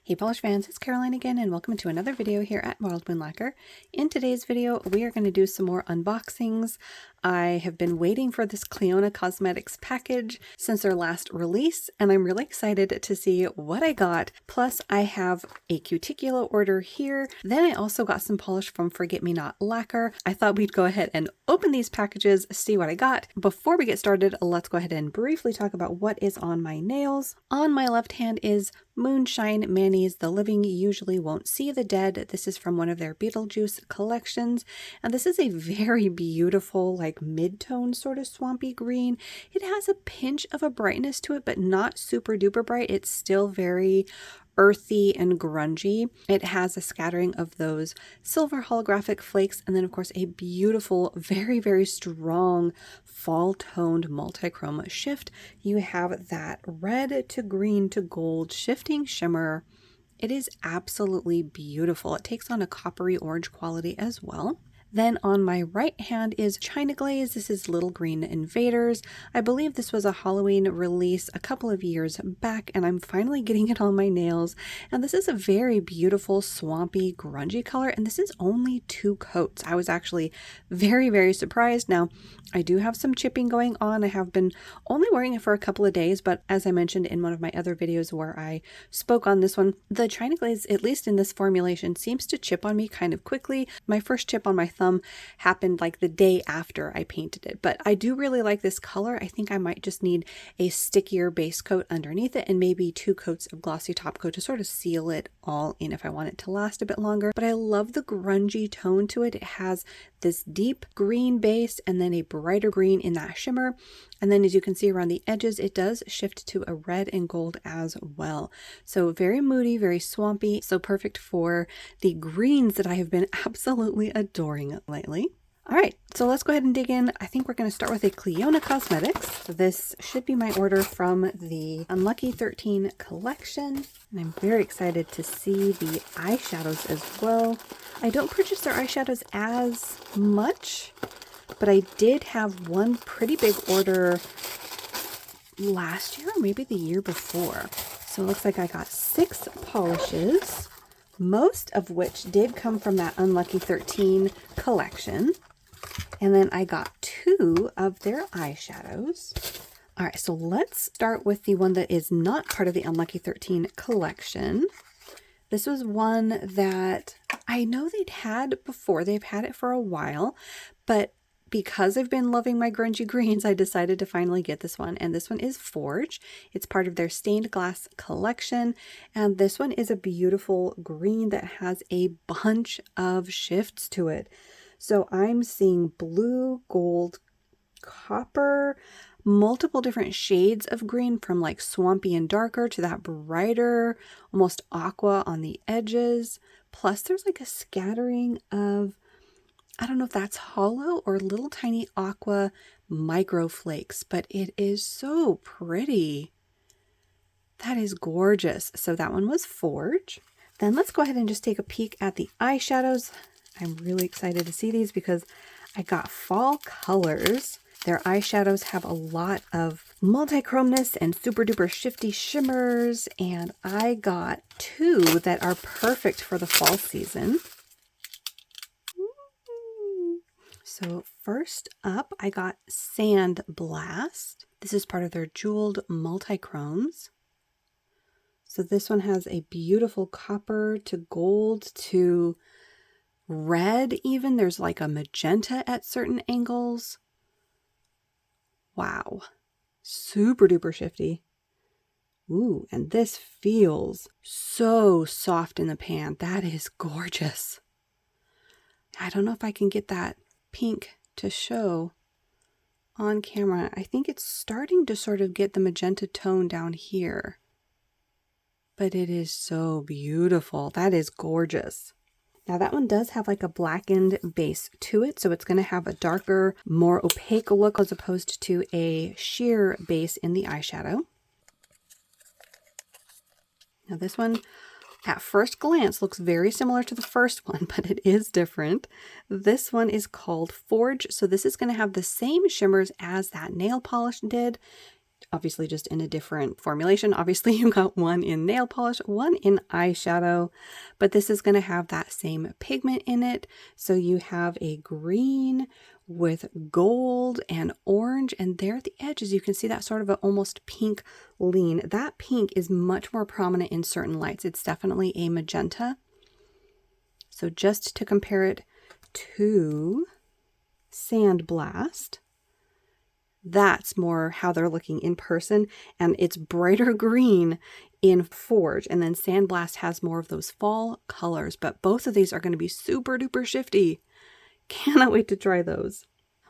Hey polish fans, it's Caroline again and welcome to another video here at Wild Moon Lacquer. In today's video we are going to do some more unboxings. I have been waiting for this Clionadh Cosmetics package since their last release and I'm really excited to see what I got. Plus I have a Cuticula order here. Then I also got some polish from Forget Me Not Lacquer. I thought we'd go ahead and open these packages, see what I got. Before we get started, let's go ahead and briefly talk about what is on my nails. On my left hand is Moonshine Mayonnaise, The Living Usually Won't See the Dead. This is from one of their Beetlejuice collections. And this is a very beautiful, like mid-tone sort of swampy green. It has a pinch of a brightness to it, but not super duper bright. It's still very earthy and grungy. It has a scattering of those silver holographic flakes and then of course a beautiful, very strong fall toned multi-chrome shift. You have that red to green to gold shifting shimmer. It is absolutely beautiful. It takes on a coppery orange quality as well. Then on my right hand is China Glaze. This is Little Green Invaders. I believe this was a Halloween release a couple of years back and I'm finally getting it on my nails. And this is a very beautiful swampy grungy color and this is only 2 coats. I was actually very surprised. Now I do have some chipping going on. I have been only wearing it for a couple of days, but as I mentioned in one of my other videos where I spoke on this one, the China Glaze, at least in this formulation, seems to chip on me kind of quickly. My first chip on my thumb happened like the day after I painted it, but I do really like this color. I think I might just need a stickier base coat underneath it and maybe 2 coats of glossy top coat to sort of seal it all in if I want it to last a bit longer. But I love the grungy tone to it. It has this deep green base and then a brighter green in that shimmer. And then as you can see around the edges, it does shift to a red and gold as well. So very moody, very swampy. So perfect for the greens that I have been absolutely adoring lately. All right, so let's go ahead and dig in. I think we're going to start with a Clionadh Cosmetics. This should be my order from the Unlucky 13 collection. And I'm very excited to see the eyeshadows as well. I don't purchase their eyeshadows as much, but I did have one pretty big order last year or maybe the year before. So it looks like I got 6 polishes, most of which did come from that Unlucky 13 collection. And then I got 2 of their eyeshadows. All right, so let's start with the one that is not part of the Unlucky 13 collection. This was one that I know they'd had before. They've had it for a while, but because I've been loving my grungy greens, I decided to finally get this one. And this one is Forge. It's part of their stained glass collection. And this one is a beautiful green that has a bunch of shifts to it. So I'm seeing blue, gold, copper, multiple different shades of green from like swampy and darker to that brighter, almost aqua on the edges. Plus there's like a scattering of, I don't know if that's hollow or little tiny aqua micro flakes, but it is so pretty. That is gorgeous. So that one was Forge. Then let's go ahead and just take a peek at the eyeshadows. I'm really excited to see these because I got fall colors. Their eyeshadows have a lot of multi-chromeness and super duper shifty shimmers, and I got 2 that are perfect for the fall season. So first up, I got Sand Blast. This is part of their jeweled multi-chromes. So this one has a beautiful copper to gold to red even. There's like a magenta at certain angles. Wow. Super duper shifty. Ooh, and this feels so soft in the pan. That is gorgeous. I don't know if I can get that pink to show on camera. I think it's starting to sort of get the magenta tone down here. But it is so beautiful. That is gorgeous. Now that one does have like a blackened base to it, so it's going to have a darker, more opaque look as opposed to a sheer base in the eyeshadow. Now this one, at first glance, looks very similar to the first one, but it is different. This one is called Forge, so this is going to have the same shimmers as that nail polish did. obviously just in a different formulation. Obviously you got one in nail polish, one in eyeshadow, but this is going to have that same pigment in it. So you have a green with gold and orange, and there at the edges you can see that sort of an almost pink lean. That pink is much more prominent in certain lights. It's definitely a magenta. So just to compare it to Sandblast, that's more how they're looking in person, and it's brighter green in Forge, and then Sandblast has more of those fall colors, but both of these are going to be super duper shifty. Cannot wait to try those.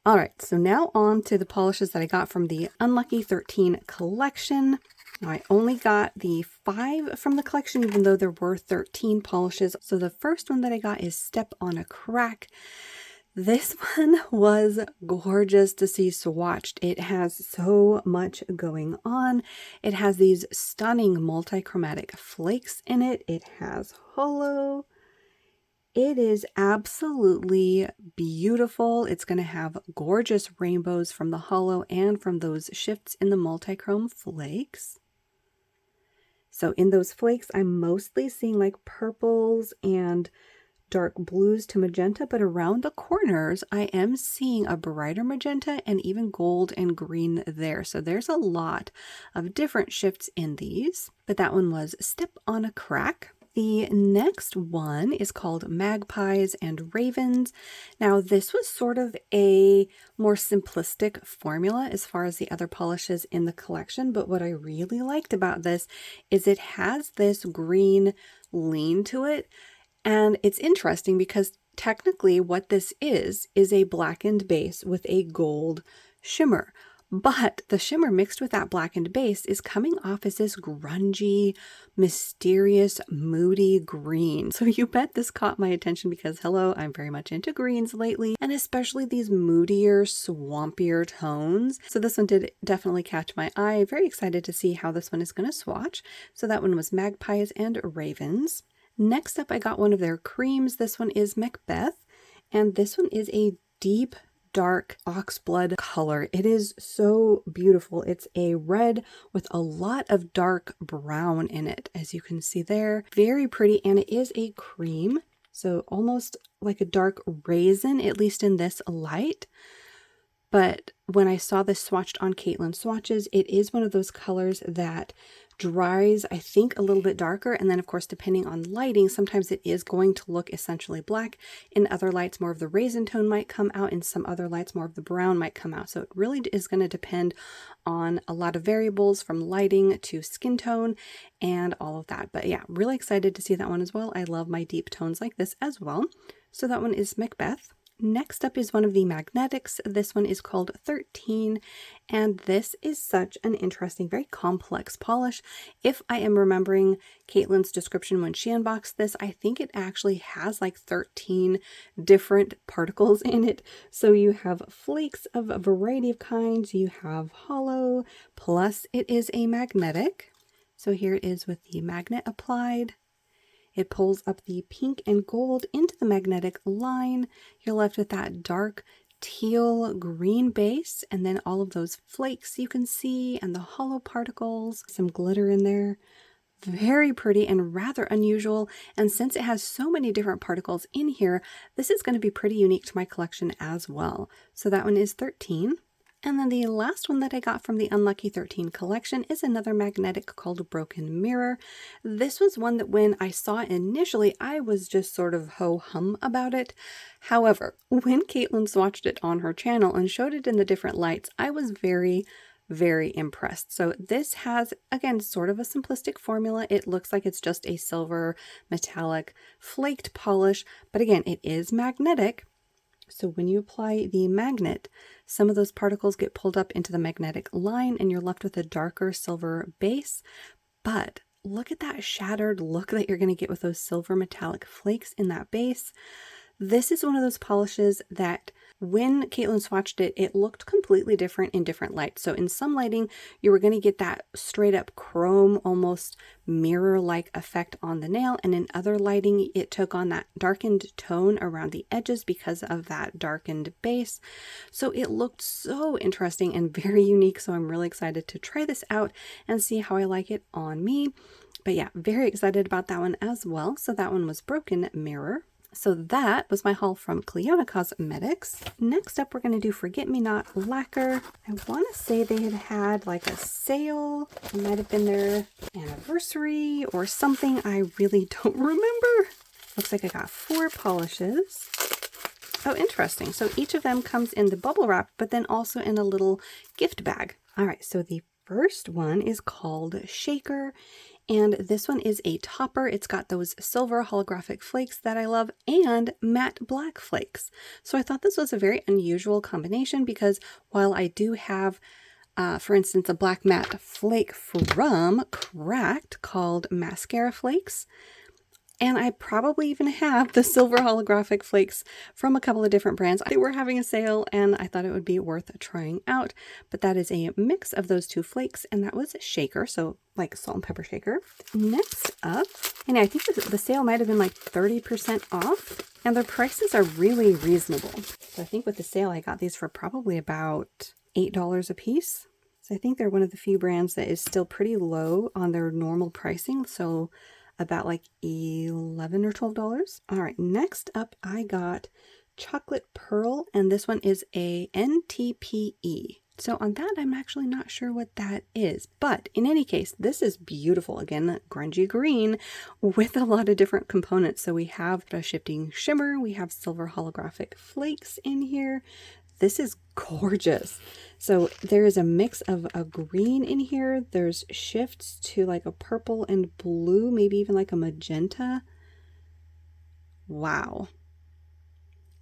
All right, so now on to the polishes that I got from the Unlucky 13 collection. Now I only got the 5 from the collection, even though there were 13 polishes. So the first one that I got is Step on a Crack. This one was gorgeous to see swatched. It has so much going on. It has these stunning multi-chromatic flakes in it. It has holo. It is absolutely beautiful. It's going to have gorgeous rainbows from the holo and from those shifts in the multi-chrome flakes. So in those flakes, I'm mostly seeing like purples and dark blues to magenta, but around the corners, I am seeing a brighter magenta and even gold and green there. So there's a lot of different shifts in these, but that one was Step on a Crack. The next one is called Magpies and Ravens. Now this was sort of a more simplistic formula as far as the other polishes in the collection, but what I really liked about this is it has this green lean to it. And it's interesting because technically what this is a blackened base with a gold shimmer. But the shimmer mixed with that blackened base is coming off as this grungy, mysterious, moody green. So you bet this caught my attention because, hello, I'm very much into greens lately, and especially these moodier, swampier tones. So this one did definitely catch my eye. Very excited to see how this one is going to swatch. So that one was Magpies and Ravens. Next up, I got one of their creams. This one is Macbeth, and this one is a deep, dark oxblood color. It is so beautiful. It's a red with a lot of dark brown in it, as you can see there. Very pretty, and it is a cream, so almost like a dark raisin, at least in this light. But when I saw this swatched on Caitlin Swatches, it is one of those colors that dries, I think, a little bit darker. And then, of course, depending on lighting, sometimes it is going to look essentially black. In other lights, more of the raisin tone might come out. In some other lights, more of the brown might come out. So it really is going to depend on a lot of variables from lighting to skin tone and all of that. But yeah, really excited to see that one as well. I love my deep tones like this as well. So that one is Macbeth. Next up is one of the magnetics. This one is called 13, and this is such an interesting, very complex polish. If I am remembering Caitlin's description when she unboxed this, I think it actually has like 13 different particles in it. So you have flakes of a variety of kinds, you have hollow, plus it is a magnetic. So here it is with the magnet applied. It pulls up the pink and gold into the magnetic line. You're left with that dark teal green base, and then all of those flakes you can see and the hollow particles, some glitter in there. Very pretty and rather unusual, and since it has so many different particles in here, this is going to be pretty unique to my collection as well. So that one is 13. And then the last one that I got from the Unlucky 13 collection is another magnetic called Broken Mirror. This was one that when I saw it initially, I was just sort of ho-hum about it. However, when Caitlin swatched it on her channel and showed it in the different lights, I was very impressed. So this has, again, sort of a simplistic formula. It looks like it's just a silver metallic flaked polish, but again, it is magnetic. So when you apply the magnet, some of those particles get pulled up into the magnetic line and you're left with a darker silver base. But look at that shattered look that you're going to get with those silver metallic flakes in that base. This is one of those polishes that when Caitlin swatched it, it looked completely different in different lights. So in some lighting, you were going to get that straight up chrome, almost mirror-like effect on the nail. And in other lighting, it took on that darkened tone around the edges because of that darkened base. So it looked so interesting and very unique. So I'm really excited to try this out and see how I like it on me. But yeah, very excited about that one as well. So that one was Broken Mirror. So that was my haul from Clionadh Cosmetics. Next up, we're going to do Forget Me Not Lacquer. I want to say they had like a sale. It might have been their anniversary or something. I really don't remember. Looks like I got 4 polishes. Oh, interesting. So each of them comes in the bubble wrap, but then also in a little gift bag. All right, so the first one is called Shaker. And this one is a topper. It's got those silver holographic flakes that I love and matte black flakes. So I thought this was a very unusual combination because while I do have, for instance, a black matte flake from Cracked called Mascara Flakes, and I probably even have the silver holographic flakes from a couple of different brands. They were having a sale and I thought it would be worth trying out. But that is a mix of those 2 flakes, and that was Shaker, so like salt and pepper shaker. Next up, and I think the sale might have been like 30% off, and their prices are really reasonable. So I think with the sale I got these for probably about $8 a piece. So I think they're one of the few brands that is still pretty low on their normal pricing. So about like $11 or $12. All right, next up I got Chocolate Pearl, and this one is a NTPE. So on that, I'm actually not sure what that is, but in any case, this is beautiful. Again, grungy green with a lot of different components. So we have a shifting shimmer, we have silver holographic flakes in here. This is gorgeous. So there is a mix of a green in here. There's shifts to like a purple and blue, maybe even like a magenta. Wow.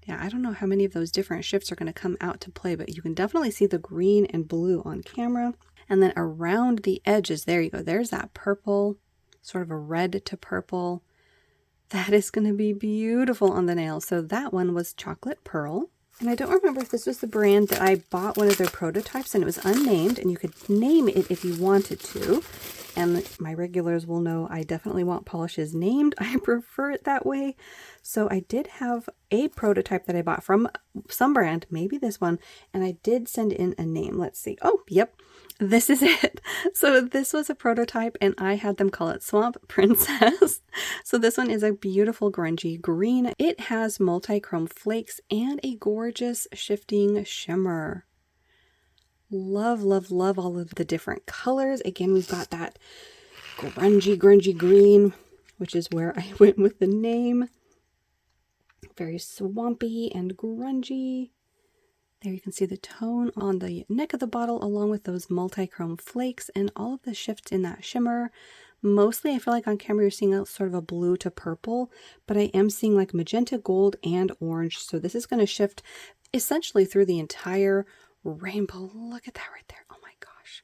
Yeah, I don't know how many of those different shifts are going to come out to play, but you can definitely see the green and blue on camera. And then around the edges, there you go. There's that purple, sort of a red to purple. That is going to be beautiful on the nail. So that one was Chocolate Pearl. And I don't remember if this was the brand that I bought one of their prototypes and it was unnamed, and you could name it if you wanted to. And my regulars will know I definitely want polishes named. I prefer it that way. So I did have a prototype that I bought from some brand, maybe this one, and I did send in a name. Let's see. Oh, yep. This is it. So this was a prototype and I had them call it Swamp Princess. So this one is a beautiful grungy green. It has multi-chrome flakes and a gorgeous shifting shimmer. Love, love, love all of the different colors. Again, we've got that grungy green, which is where I went with the name. Very swampy and grungy. There you can see the tone on the neck of the bottle along with those multi-chrome flakes and all of the shifts in that shimmer. Mostly I feel like on camera you're seeing a sort of a blue to purple, but I am seeing like magenta, gold, and orange. So this is going to shift essentially through the entire rainbow. Look at that right there. Oh my gosh.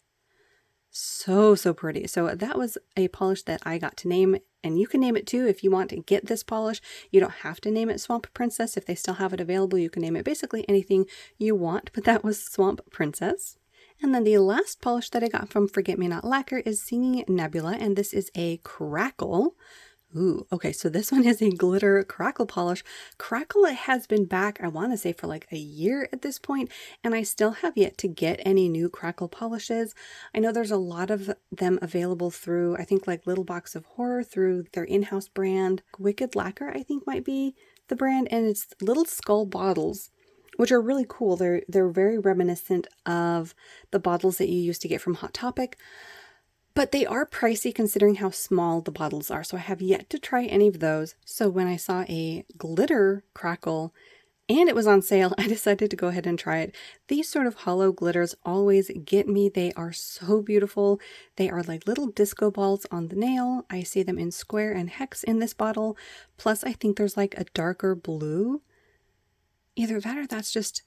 So pretty. So that was a polish that I got to name, and you can name it too if you want to get this polish. You don't have to name it Swamp Princess. If they still have it available, you can name it basically anything you want, but that was Swamp Princess. And then the last polish that I got from Forget Me Not Lacquer is Singing Nebula, and this is a Crackle. Ooh, okay, so this one is a glitter crackle polish. Crackle has been back, I want to say, for like a year at this point, and I still have yet to get any new crackle polishes. I know there's a lot of them available through, I think, like Little Box of Horror, through their in-house brand. Wicked Lacquer, I think, might be the brand, and it's little skull bottles, which are really cool. They're very reminiscent of the bottles that you used to get from Hot Topic. But they are pricey considering how small the bottles are, so I have yet to try any of those. So when I saw a glitter crackle and it was on sale, I decided to go ahead and try it. These sort of hollow glitters always get me. They are so beautiful. They are like little disco balls on the nail. I see them in square and hex in this bottle. Plus, I think there's like a darker blue. Either that or that's just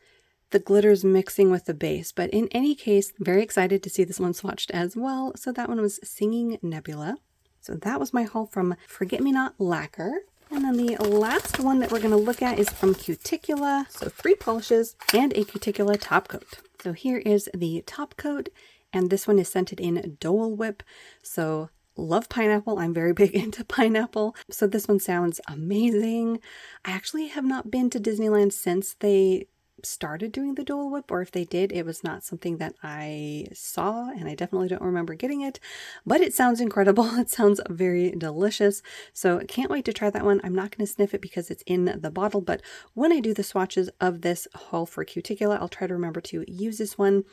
the glitters mixing with the base. But in any case, very excited to see this one swatched as well. So that one was Singing Nebula. So that was my haul from Forget Me Not Lacquer. And then the last one that we're going to look at is from Cuticula. So 3 polishes and a Cuticula top coat. So here is the top coat, and this one is scented in Dole Whip. So love pineapple. I'm very big into pineapple. So this one sounds amazing. I actually have not been to Disneyland since they started doing the Dole Whip, or if they did, it was not something that I saw, and I definitely don't remember getting it, but it sounds incredible. It sounds very delicious. So can't wait to try that one. I'm not going to sniff it because it's in the bottle, but when I do the swatches of this haul for Cuticula, I'll try to remember to use this one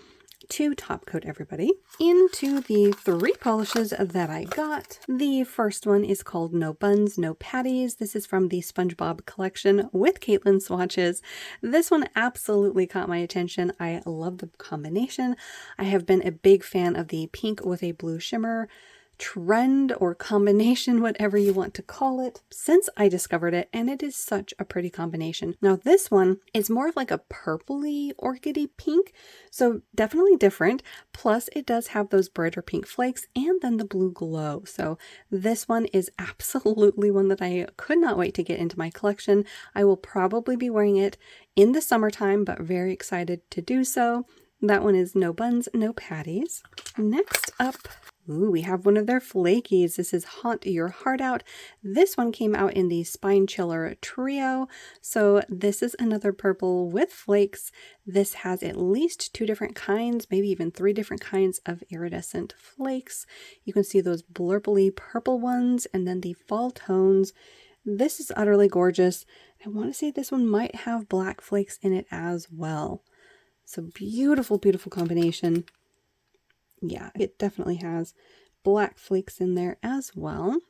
to top coat everybody. Into the 3 polishes that I got. The first one is called No Buns, No Patties. This is from the SpongeBob collection with Caitlin swatches. This one absolutely caught my attention. I love the combination. I have been a big fan of the pink with a blue shimmer trend or combination, whatever you want to call it, since I discovered it, and it is such a pretty combination. Now this one is more of like a purpley orchidy pink, so definitely different, plus it does have those brighter pink flakes and then the blue glow. So this one is absolutely one that I could not wait to get into my collection. I will probably be wearing it in the summertime, but very excited to do so. That one is No Buns, No Patties. Next up, ooh, we have one of their flakies. This is Haunt Your Heart Out. This one came out in the Spine Chiller Trio. So this is another purple with flakes. This has at least 2 different kinds, maybe even 3 different kinds of iridescent flakes. You can see those blurply purple ones and then the fall tones. This is utterly gorgeous. I want to say this one might have black flakes in it as well. So beautiful, beautiful combination. Yeah, it definitely has black flakes in there as well.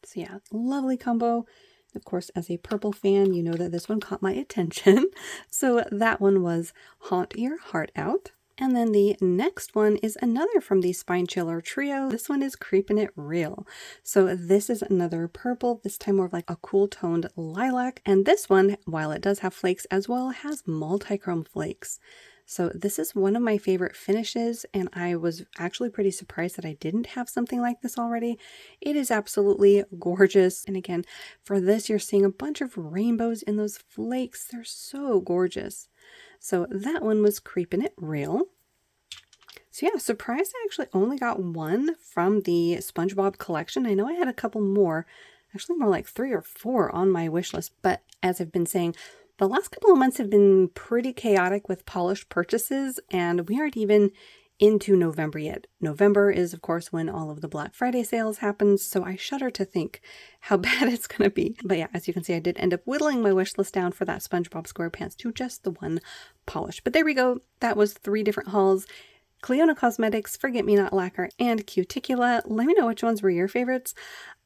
So yeah, lovely combo. Of course, as a purple fan, you know that this one caught my attention. So that one was Haunt Your Heart Out. And then the next one is another from the Spine Chiller Trio. This one is Creepin' It Real. So this is another purple, this time more of like a cool toned lilac. And this one, while it does have flakes as well, has multi-chrome flakes. So this is one of my favorite finishes, and I was actually pretty surprised that I didn't have something like this already. It is absolutely gorgeous. And again, for this, you're seeing a bunch of rainbows in those flakes. They're so gorgeous. So that one was Creepin' It Real. So yeah, surprised I actually only got one from the SpongeBob collection. I know I had a couple more, actually more like 3 or 4 on my wish list, but as I've been saying, the last couple of months have been pretty chaotic with polished purchases, and we aren't even into November yet. November is, of course, when all of the Black Friday sales happen, so I shudder to think how bad it's going to be. But yeah, as you can see, I did end up whittling my wish list down for that SpongeBob SquarePants to just the one polish. But there we go. That was 3 different hauls. Clionadh Cosmetics, Forget Me Not Lacquer, and Cuticula. Let me know which ones were your favorites.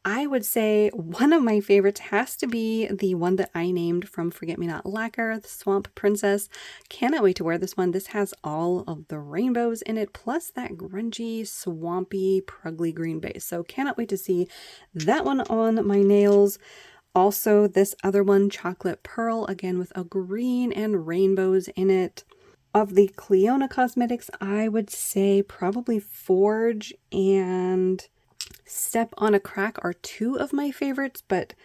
I would say one of my favorites has to be the one that I named from Forget Me Not Lacquer, the Swamp Princess. Cannot wait to wear this one. This has all of the rainbows in it, plus that grungy, swampy, pruggly green base. So cannot wait to see that one on my nails. Also, this other one, Chocolate Pearl, again with a green and rainbows in it. Of the Clionadh Cosmetics, I would say probably Forge and Step on a Crack are 2 of my favorites, but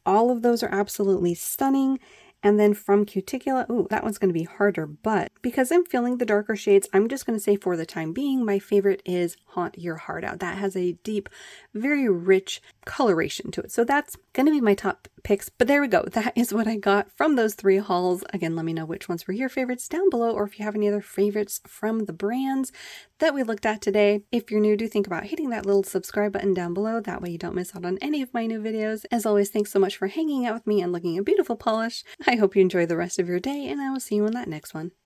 all of those are absolutely stunning. And then from Cuticula, ooh, that one's going to be harder, but because I'm feeling the darker shades, I'm just going to say for the time being, my favorite is Haunt Your Heart Out. That has a deep, very rich coloration to it. So that's going to be my top picks, but there we go. That is what I got from those 3 hauls. Again, let me know which ones were your favorites down below, or if you have any other favorites from the brands that we looked at today. If you're new, do think about hitting that little subscribe button down below. That way you don't miss out on any of my new videos. As always, thanks so much for hanging out with me and looking at beautiful polish. I hope you enjoy the rest of your day, and I will see you in that next one.